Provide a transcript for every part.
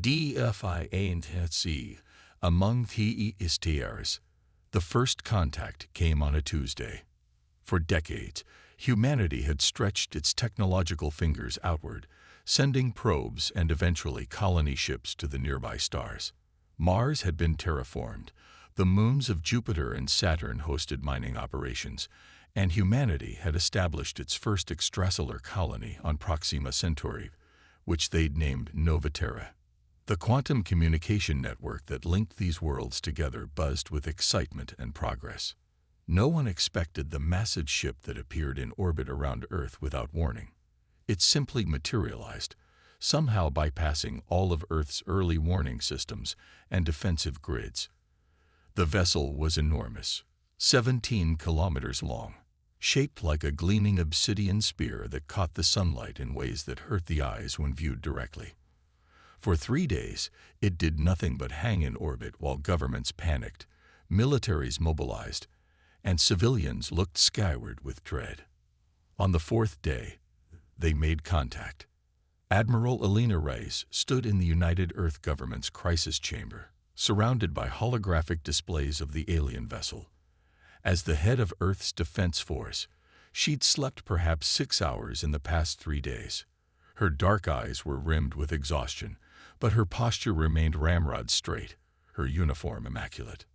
Sci-Fi Infinity, among the stars. The first contact came on a Tuesday. For decades, humanity had stretched its technological fingers outward, sending probes and eventually colony ships to the nearby stars. Mars had been terraformed, the moons of Jupiter and Saturn hosted mining operations, and humanity had established its first extrasolar colony on Proxima Centauri, which they'd named Nova Terra. The quantum communication network that linked these worlds together buzzed with excitement and progress. No one expected the massive ship that appeared in orbit around Earth without warning. It simply materialized, somehow bypassing all of Earth's early warning systems and defensive grids. The vessel was enormous, 17 kilometers long, shaped like a gleaming obsidian spear that caught the sunlight in ways that hurt the eyes when viewed directly. For 3 days, it did nothing but hang in orbit while governments panicked, militaries mobilized, and civilians looked skyward with dread. On the 4th day, they made contact. Admiral Elena Reyes stood in the United Earth government's crisis chamber, surrounded by holographic displays of the alien vessel. As the head of Earth's defense force, she'd slept perhaps 6 hours in the past 3 days. Her dark eyes were rimmed with exhaustion, but her posture remained ramrod straight, her uniform immaculate.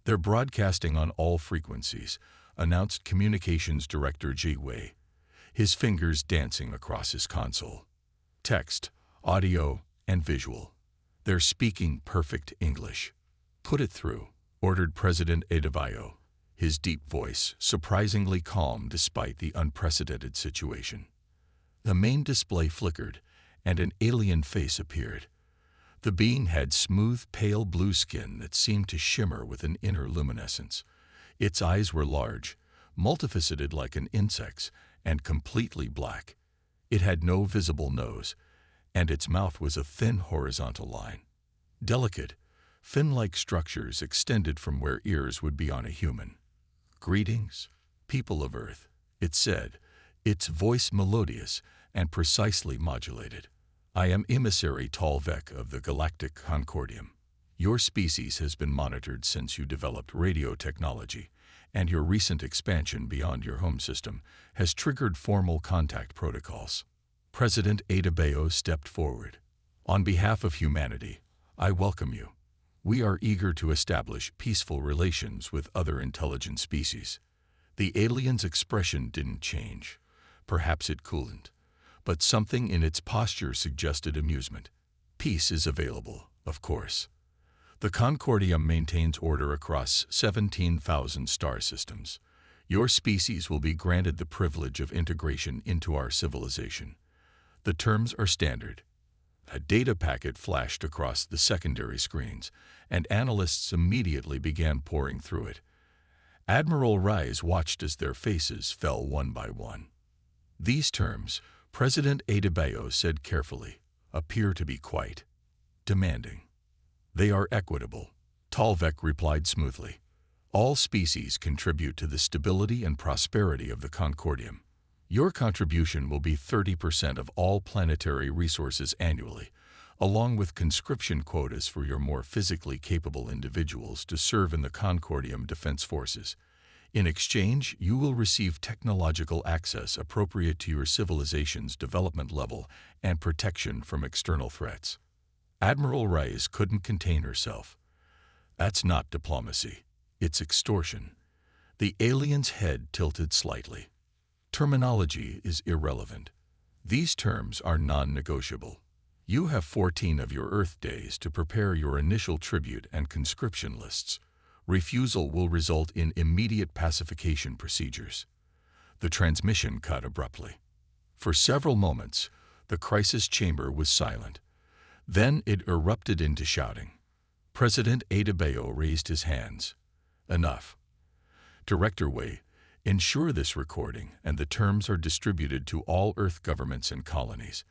"They're broadcasting on all frequencies," announced Communications Director Ji Wei, his fingers dancing across his console. "Text, audio, and visual. They're speaking perfect English." "Put it through," ordered President Adebayo, his deep voice surprisingly calm despite the unprecedented situation. The main display flickered, and an alien face appeared. The being had smooth, pale blue skin that seemed to shimmer with an inner luminescence. Its eyes were large, multifaceted like an insect's, and completely black. It had no visible nose, and its mouth was a thin horizontal line. Delicate, fin-like structures extended from where ears would be on a human. "Greetings, people of Earth," it said, its voice melodious and precisely modulated. "I am Emissary Talvek of the Galactic Concordium. Your species has been monitored since you developed radio technology, and your recent expansion beyond your home system has triggered formal contact protocols." President Adebayo stepped forward. "On behalf of humanity, I welcome you. We are eager to establish peaceful relations with other intelligent species." The alien's expression didn't change. Perhaps it cooled, but something in its posture suggested amusement. "Peace is available, of course. The Concordium maintains order across 17,000 star systems. Your species will be granted the privilege of integration into our civilization. The terms are standard." A data packet flashed across the secondary screens, and analysts immediately began pouring through it. Admiral Reyes watched as their faces fell one by one. "These terms," President Adebayo said carefully, "appear to be quite demanding." "They are equitable," Talvek replied smoothly. "All species contribute to the stability and prosperity of the Concordium. Your contribution will be 30% of all planetary resources annually, along with conscription quotas for your more physically capable individuals to serve in the Concordium Defense Forces. In exchange, you will receive technological access appropriate to your civilization's development level and protection from external threats." Admiral Reyes couldn't contain herself. "That's not diplomacy. It's extortion." The alien's head tilted slightly. "Terminology is irrelevant. These terms are non-negotiable. You have 14 of your Earth days to prepare your initial tribute and conscription lists. Refusal will result in immediate pacification procedures." The transmission cut abruptly. For several moments, the crisis chamber was silent. Then it erupted into shouting. President Adebayo raised his hands. "Enough. Director Wei, ensure this recording and the terms are distributed to all Earth governments and colonies.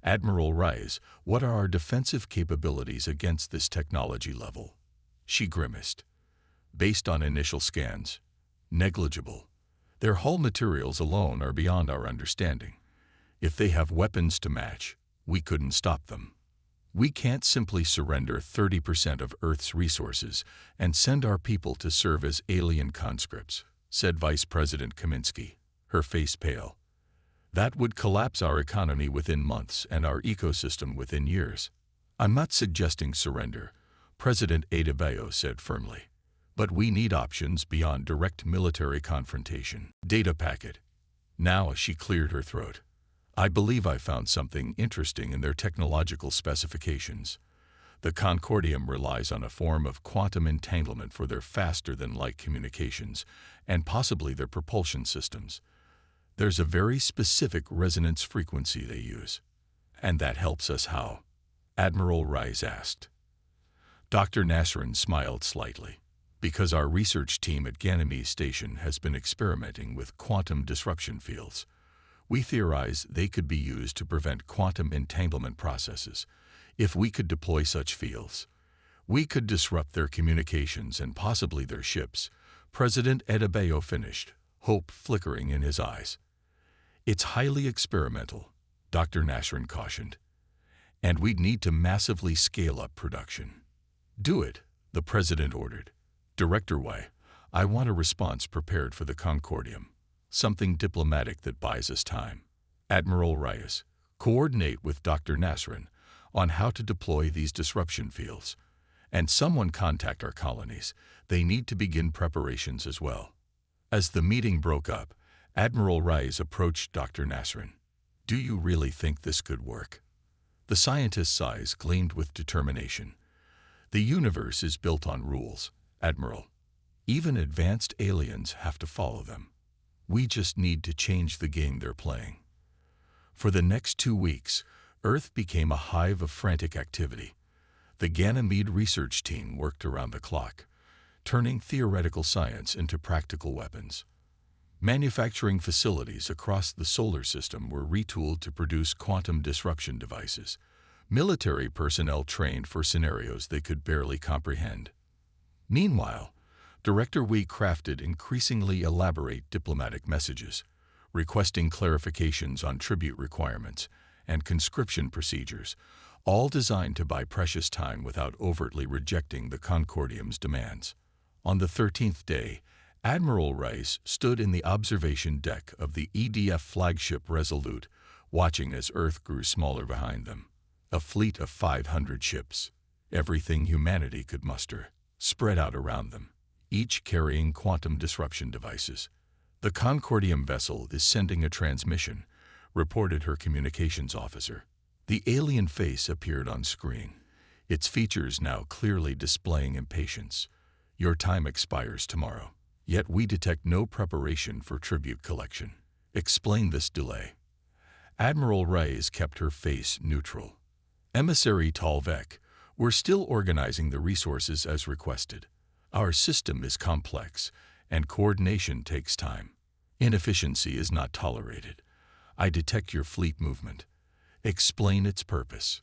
Admiral Reyes, what are our defensive capabilities against this technology level?" She grimaced. "Based on initial scans, negligible. Their hull materials alone are beyond our understanding. If they have weapons to match, we couldn't stop them." We can't simply surrender 30% of Earth's resources and send our people to serve as alien conscripts, said Vice President Kaminsky, her face pale. That would collapse our economy within months and our ecosystem within years. I'm not suggesting surrender, President Adebayo said firmly. But we need options beyond direct military confrontation. Data packet. Now she cleared her throat. I believe I found something interesting in their technological specifications. The Concordium relies on a form of quantum entanglement for their faster-than-light communications and possibly their propulsion systems. There's a very specific resonance frequency they use. And that helps us how? Admiral Rice asked. Dr. Nasrin smiled slightly. Because our research team at Ganymede Station has been experimenting with quantum disruption fields. We theorize they could be used to prevent quantum entanglement processes. If we could deploy such fields, we could disrupt their communications and possibly their ships. President Adebayo finished, hope flickering in his eyes. It's highly experimental, Dr. Nasrin cautioned. And we'd need to massively scale up production. Do it, the president ordered. Director Wei, I want a response prepared for the Concordium. Something diplomatic that buys us time. Admiral Reyes, coordinate with Dr. Nasrin on how to deploy these disruption fields. And someone contact our colonies. They need to begin preparations as well. As the meeting broke up, Admiral Reyes approached Dr. Nasrin. Do you really think this could work? The scientist's eyes gleamed with determination. The universe is built on rules, Admiral. Even advanced aliens have to follow them. We just need to change the game they're playing. For the next 2 weeks, Earth became a hive of frantic activity. The Ganymede research team worked around the clock, turning theoretical science into practical weapons. Manufacturing facilities across the solar system were retooled to produce quantum disruption devices. Military personnel trained for scenarios they could barely comprehend. Meanwhile, Director Wei crafted increasingly elaborate diplomatic messages, requesting clarifications on tribute requirements and conscription procedures, all designed to buy precious time without overtly rejecting the Concordium's demands. On the 13th day, Admiral Rice stood in the observation deck of the EDF flagship Resolute, watching as Earth grew smaller behind them. A fleet of 500 ships, everything humanity could muster, spread out around them, each carrying quantum disruption devices. The Concordium vessel is sending a transmission, reported her communications officer. The alien face appeared on screen, its features now clearly displaying impatience. Your time expires tomorrow. Yet we detect no preparation for tribute collection. Explain this delay. Admiral Reyes kept her face neutral. Emissary Talvek, we're still organizing the resources as requested. Our system is complex, and coordination takes time. Inefficiency is not tolerated. I detect your fleet movement. Explain its purpose.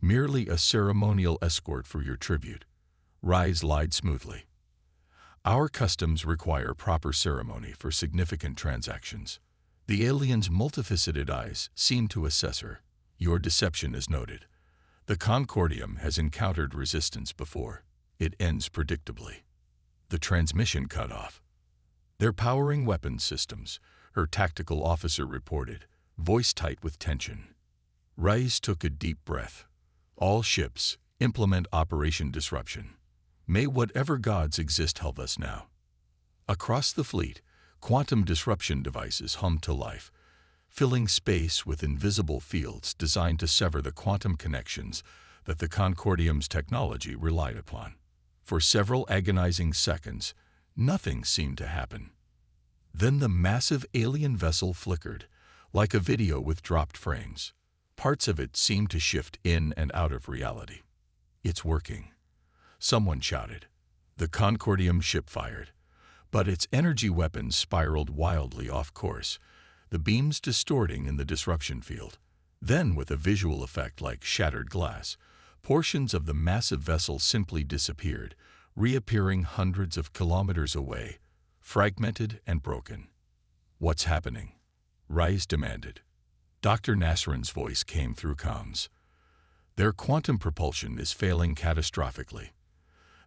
Merely a ceremonial escort for your tribute. Reyes lied smoothly. Our customs require proper ceremony for significant transactions. The alien's multifaceted eyes seemed to assess her. Your deception is noted. The Concordium has encountered resistance before. It ends predictably. The transmission cut off. They're powering weapons systems, her tactical officer reported, voice tight with tension. Reyes took a deep breath. All ships, implement Operation Disruption. May whatever gods exist help us now. Across the fleet, quantum disruption devices hummed to life, filling space with invisible fields designed to sever the quantum connections that the Concordium's technology relied upon. For several agonizing seconds, nothing seemed to happen. Then the massive alien vessel flickered, like a video with dropped frames. Parts of it seemed to shift in and out of reality. It's working. Someone shouted. The Concordium ship fired, but its energy weapons spiraled wildly off course, the beams distorting in the disruption field. Then, with a visual effect like shattered glass, portions of the massive vessel simply disappeared, reappearing hundreds of kilometers away, fragmented and broken. What's happening? Reyes demanded. Dr. Nasrin's voice came through comms. Their quantum propulsion is failing catastrophically.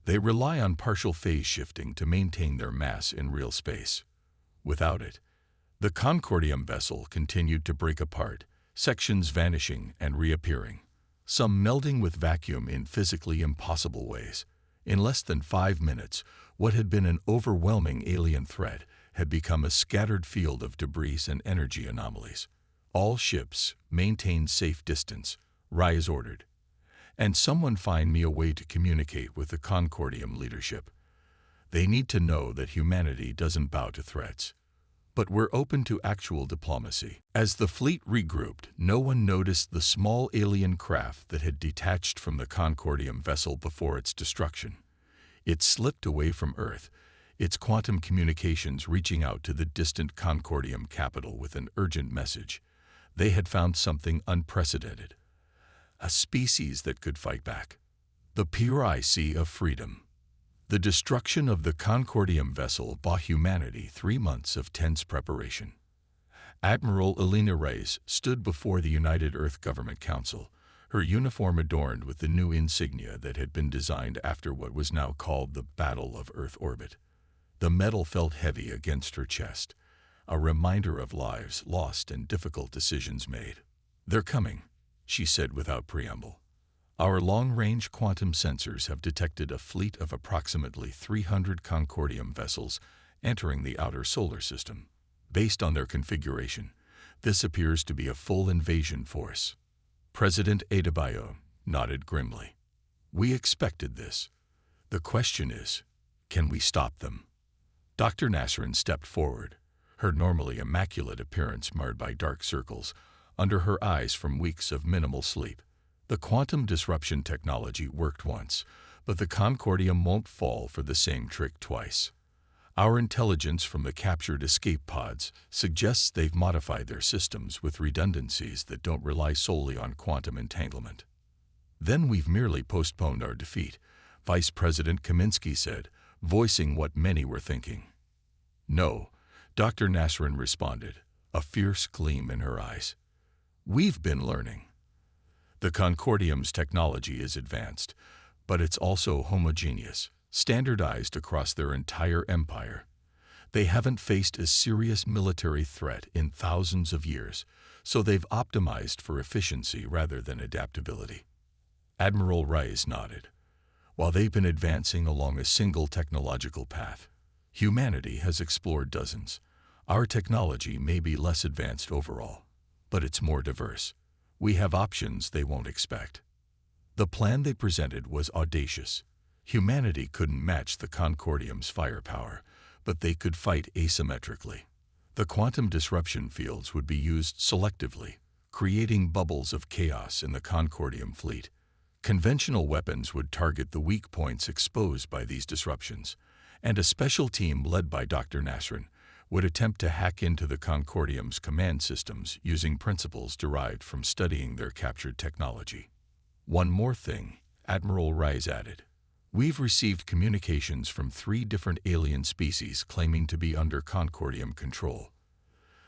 They rely on partial phase shifting to maintain their mass in real space. Without it, the Concordium vessel continued to break apart, sections vanishing and reappearing, some melding with vacuum in physically impossible ways. In less than 5 minutes, what had been an overwhelming alien threat had become a scattered field of debris and energy anomalies. All ships maintain safe distance, Rise ordered. And someone find me a way to communicate with the Concordium leadership. They need to know that humanity doesn't bow to threats. But we're open to actual diplomacy. As the fleet regrouped, no one noticed the small alien craft that had detached from the Concordium vessel before its destruction. It slipped away from Earth, its quantum communications reaching out to the distant Concordium capital with an urgent message. They had found something unprecedented. A species that could fight back. The PRIC of freedom. The destruction of the Concordium vessel bought humanity 3 months of tense preparation. Admiral Elena Reyes stood before the United Earth Government Council, her uniform adorned with the new insignia that had been designed after what was now called the Battle of Earth Orbit. The metal felt heavy against her chest, a reminder of lives lost and difficult decisions made. "They're coming," she said without preamble. "Our long-range quantum sensors have detected a fleet of approximately 300 Concordium vessels entering the outer solar system. Based on their configuration, this appears to be a full invasion force." President Adebayo nodded grimly. "We expected this. The question is, can we stop them?" Dr. Nasrin stepped forward, her normally immaculate appearance marred by dark circles under her eyes from weeks of minimal sleep. "The quantum disruption technology worked once, but the Concordium won't fall for the same trick twice. Our intelligence from the captured escape pods suggests they've modified their systems with redundancies that don't rely solely on quantum entanglement." "Then we've merely postponed our defeat," Vice President Kaminsky said, voicing what many were thinking. "No," Dr. Nasrin responded, a fierce gleam in her eyes. "We've been learning. The Concordium's technology is advanced, but it's also homogeneous, standardized across their entire empire. They haven't faced a serious military threat in thousands of years, so they've optimized for efficiency rather than adaptability." Admiral Reyes nodded. "While they've been advancing along a single technological path, humanity has explored dozens. Our technology may be less advanced overall, but it's more diverse. We have options they won't expect." The plan they presented was audacious. Humanity couldn't match the Concordium's firepower, but they could fight asymmetrically. The quantum disruption fields would be used selectively, creating bubbles of chaos in the Concordium fleet. Conventional weapons would target the weak points exposed by these disruptions, and a special team led by Dr. Nasrin would attempt to hack into the Concordium's command systems using principles derived from studying their captured technology. "One more thing," Admiral Reyes added. "We've received communications from 3 different alien species claiming to be under Concordium control.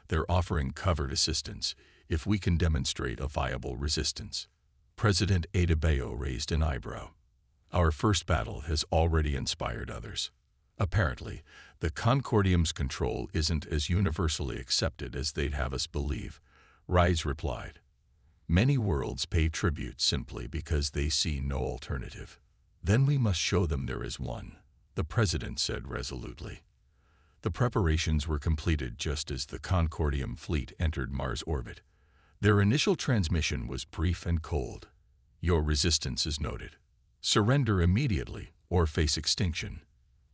They're offering covert assistance if we can demonstrate a viable resistance." President Adebayo raised an eyebrow. "Our first battle has already inspired others. Apparently, the Concordium's control isn't as universally accepted as they'd have us believe," Reyes replied. "Many worlds pay tribute simply because they see no alternative." "Then we must show them there is one," the president said resolutely. The preparations were completed just as the Concordium fleet entered Mars orbit. Their initial transmission was brief and cold. "Your resistance is noted. Surrender immediately or face extinction."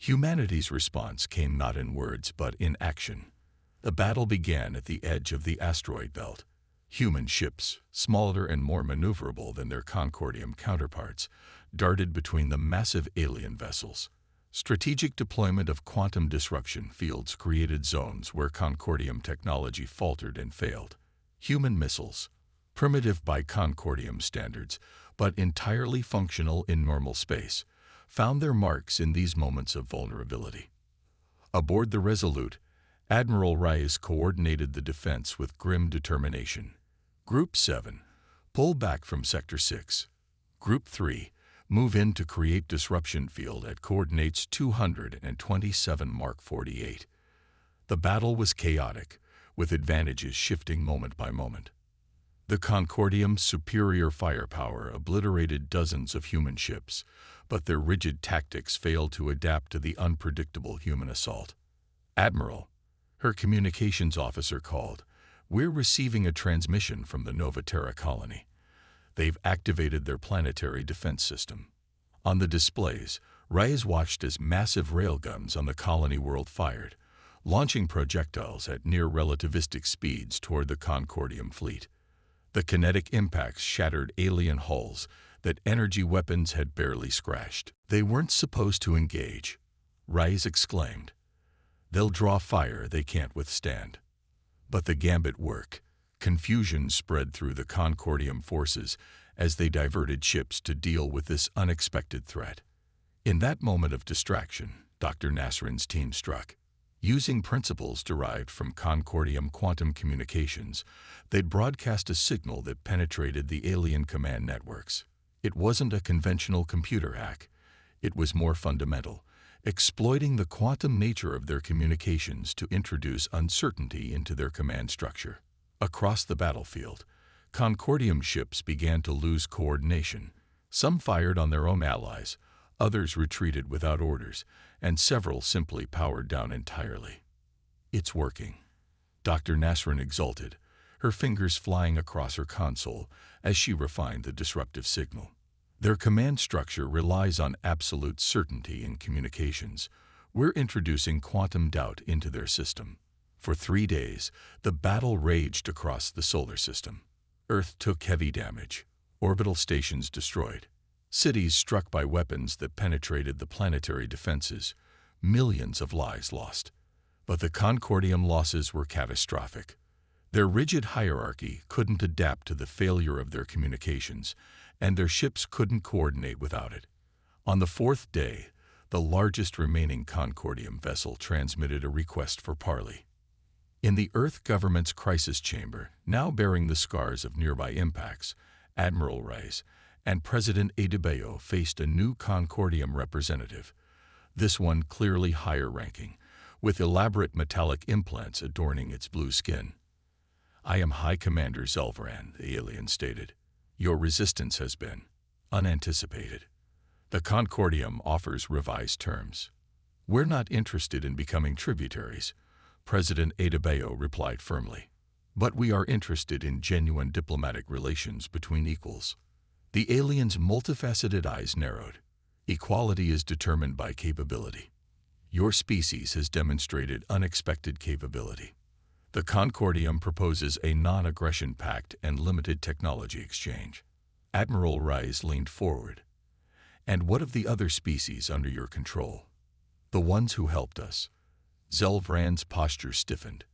Humanity's response came not in words but in action. The battle began at the edge of the asteroid belt. Human ships, smaller and more maneuverable than their Concordium counterparts, darted between the massive alien vessels. Strategic deployment of quantum disruption fields created zones where Concordium technology faltered and failed. Human missiles, primitive by Concordium standards, but entirely functional in normal space, found their marks in these moments of vulnerability. Aboard the Resolute, Admiral Reyes coordinated the defense with grim determination. "Group 7, pull back from Sector 6. Group 3, move in to create disruption field at coordinates 227 Mark 48. The battle was chaotic, with advantages shifting moment by moment. The Concordium's superior firepower obliterated dozens of human ships, but their rigid tactics failed to adapt to the unpredictable human assault. "Admiral," her communications officer called, "we're receiving a transmission from the Nova Terra colony. They've activated their planetary defense system." On the displays, Reyes watched as massive railguns on the colony world fired, launching projectiles at near-relativistic speeds toward the Concordium fleet. The kinetic impacts shattered alien hulls that energy weapons had barely scratched. "They weren't supposed to engage," Reyes exclaimed. "They'll draw fire they can't withstand." But the gambit worked. Confusion spread through the Concordium forces as they diverted ships to deal with this unexpected threat. In that moment of distraction, Dr. Nasrin's team struck. Using principles derived from Concordium quantum communications, they'd broadcast a signal that penetrated the alien command networks. It wasn't a conventional computer hack. It was more fundamental, exploiting the quantum nature of their communications to introduce uncertainty into their command structure. Across the battlefield, Concordium ships began to lose coordination. Some fired on their own allies, others retreated without orders, and several simply powered down entirely. "It's working," Dr. Nasrin exulted, her fingers flying across her console as she refined the disruptive signal. "Their command structure relies on absolute certainty in communications. We're introducing quantum doubt into their system." For 3 days, the battle raged across the solar system. Earth took heavy damage, orbital stations destroyed, cities struck by weapons that penetrated the planetary defenses, millions of lives lost. But the Concordium losses were catastrophic. Their rigid hierarchy couldn't adapt to the failure of their communications, and their ships couldn't coordinate without it. On the 4th day, the largest remaining Concordium vessel transmitted a request for parley. In the Earth government's crisis chamber, now bearing the scars of nearby impacts, Admiral Reyes and President Adebayo faced a new Concordium representative, this one clearly higher-ranking, with elaborate metallic implants adorning its blue skin. "I am High Commander Zelvaran," the alien stated. "Your resistance has been unanticipated. The Concordium offers revised terms." "We're not interested in becoming tributaries," President Adebayo replied firmly. "But we are interested in genuine diplomatic relations between equals." The alien's multifaceted eyes narrowed. "Equality is determined by capability. Your species has demonstrated unexpected capability. The Concordium proposes a non-aggression pact and limited technology exchange." Admiral Reyes leaned forward. "And what of the other species under your control? The ones who helped us?" Zelvaran's posture stiffened.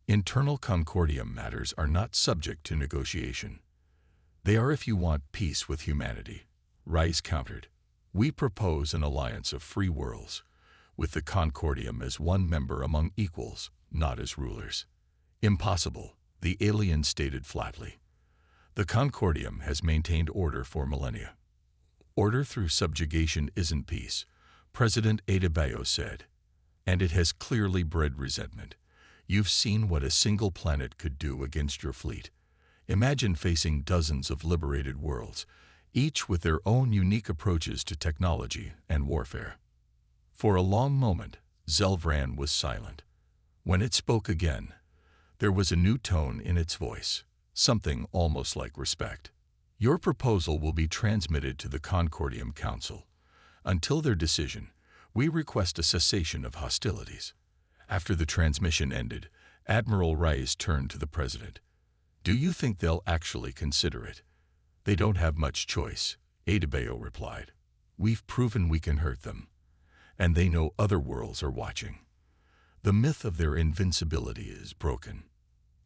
"Internal Concordium matters are not subject to negotiation. They are if you want peace with humanity," Reyes countered. "We propose an alliance of free worlds, with the Concordium as one member among equals, not as rulers." "Impossible," the alien stated flatly. "The Concordium has maintained order for millennia." "Order through subjugation isn't peace," President Adebayo said. "And it has clearly bred resentment. You've seen what a single planet could do against your fleet. Imagine facing dozens of liberated worlds, each with their own unique approaches to technology and warfare." For a long moment, Zelvaran was silent. When it spoke again, there was a new tone in its voice, something almost like respect. "Your proposal will be transmitted to the Concordium Council. Until their decision, we request a cessation of hostilities." After the transmission ended, Admiral Reyes turned to the President. "Do you think they'll actually consider it?" "They don't have much choice," Adebayo replied. "We've proven we can hurt them, and they know other worlds are watching. The myth of their invincibility is broken."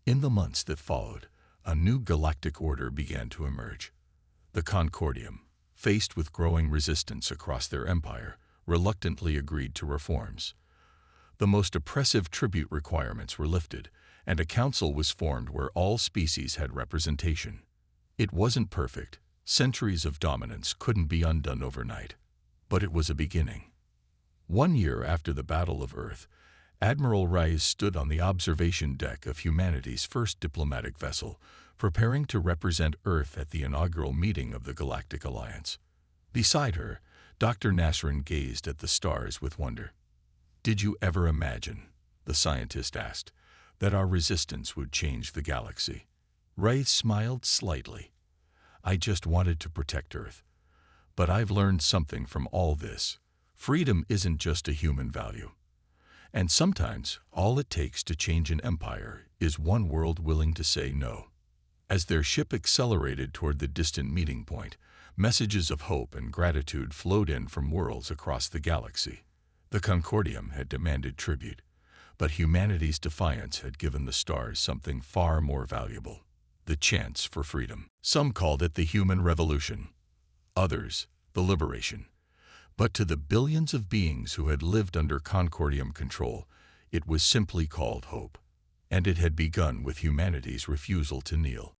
In the months that followed, a new galactic order began to emerge. The Concordium, faced with growing resistance across their empire, reluctantly agreed to reforms. The most oppressive tribute requirements were lifted, and a council was formed where all species had representation. It wasn't perfect. Centuries of dominance couldn't be undone overnight, but it was a beginning. 1 year after the Battle of Earth, Admiral Reyes stood on the observation deck of humanity's first diplomatic vessel, preparing to represent Earth at the inaugural meeting of the Galactic Alliance. Beside her, Dr. Nasrin gazed at the stars with wonder. "Did you ever imagine," the scientist asked, "that our resistance would change the galaxy?" Reyes smiled slightly. "I just wanted to protect Earth. But I've learned something from all this. Freedom isn't just a human value. And sometimes all it takes to change an empire is one world willing to say no." As their ship accelerated toward the distant meeting point, messages of hope and gratitude flowed in from worlds across the galaxy. The Concordium had demanded tribute, but humanity's defiance had given the stars something far more valuable: the chance for freedom. Some called it the human revolution, others the liberation. But to the billions of beings who had lived under Concordium control, it was simply called hope. And it had begun with humanity's refusal to kneel.